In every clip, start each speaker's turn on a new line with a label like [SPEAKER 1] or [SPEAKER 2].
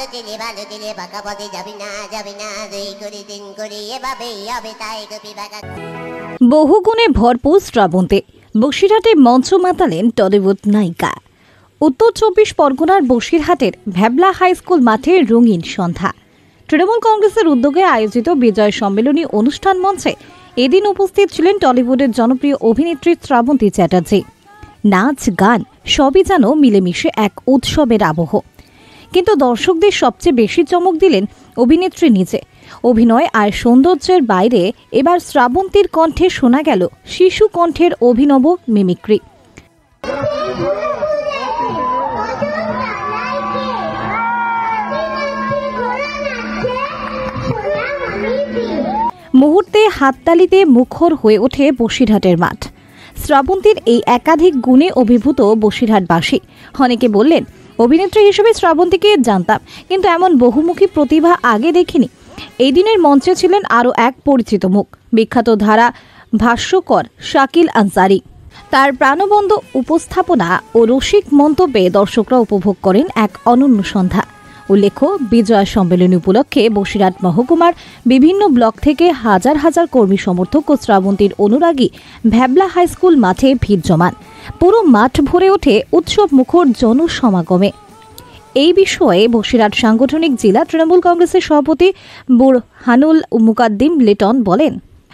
[SPEAKER 1] ভালো দিলে বাঁকা পথে যাবি না 2 করে 3 করে এভাবেই হবে তাই কপি বাঁকা।
[SPEAKER 2] বহুগুণে ভরপুর শ্রাবন্তী, বসিরহাটে মঞ্চ মাতালেন টলিউড নায়িকা। উত্তর 24 পরগনার বসিরহাটের ভ্যাবলা হাই স্কুল মাঠে রঙিন সন্ধ্যা। তৃণমূল কংগ্রেসের উদ্যোগে আয়োজিত বিজয় সম্মেলনী অনুষ্ঠান মঞ্চে এদিন উপস্থিত ছিলেন টলিউডের জনপ্রিয় অভিনেত্রী শ্রাবন্তী চ্যাটার্জি। নাচ গান সবই যেন মিলেমিশে এক উৎসবের আবহ। কিন্তু দর্শকদের সবচেয়ে বেশি চমক দিলেন অভিনেত্রী নিজে। অভিনয় আর সৌন্দর্যের বাইরে এবার শ্রাবন্তীর কণ্ঠে শোনা গেল শিশু কণ্ঠের অভিনব মিমিক্রি। মুহূর্তে হাততালিতে মুখর হয়ে ওঠে বসিরহাটের মাঠ। শ্রাবন্তীর এই একাধিক গুণে অভিভূত বসিরহাটবাসী। অনেকে বললেন, অভিনেত্রী হিসেবে শ্রাবন্তীকে জানতাম, কিন্তু এমন বহুমুখী প্রতিভা আগে দেখিনি। এই দিনের মঞ্চে ছিলেন আরও এক পরিচিত মুখ, বিখ্যাত ধারা ভাষ্যকর শাকিল আনসারি। তার প্রাণবন্ত উপস্থাপনা ও রসিক মন্তব্যে দর্শকরা উপভোগ করেন এক অনন্য সন্ধ্যা। উল্লেখ্য, বিজয়া সম্মেলনী উপলক্ষে বসিরহাট মহকুমার বিভিন্ন ব্লক থেকে হাজার হাজার কর্মী সমর্থক ও শ্রাবন্তীর অনুরাগী ভ্যাবলা হাই স্কুল মাঠে ভিড় জমান। পুরো মাঠ ভরে ওঠে উৎসব মুখর জনসমাগমে। এই বিষয়ে বসিরহাট সাংগঠনিক জেলা তৃণমূল কংগ্রেসের সভাপতি বুরহানুল মুকাদ্দিম লিটন বলেন,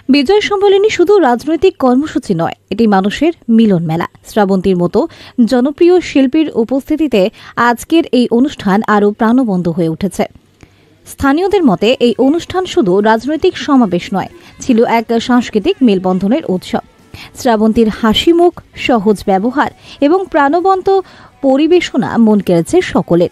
[SPEAKER 2] বিজয় সম্মেলনী শুধু রাজনৈতিক কর্মসূচি নয়, এটি মানুষের মিলন মেলা। শ্রাবন্তীর মতো জনপ্রিয় শিল্পীর উপস্থিতিতে আজকের এই অনুষ্ঠান আরও প্রাণবন্ত হয়ে উঠেছে। স্থানীয়দের মতে এই অনুষ্ঠান শুধু রাজনৈতিক সমাবেশ নয়, ছিল এক সাংস্কৃতিক মেলবন্ধনের উৎসব। শ্রাবন্তীর হাসিমুখ, সহজ ব্যবহার এবং প্রাণবন্ত পরিবেশনা মন কেড়েছে সকলের।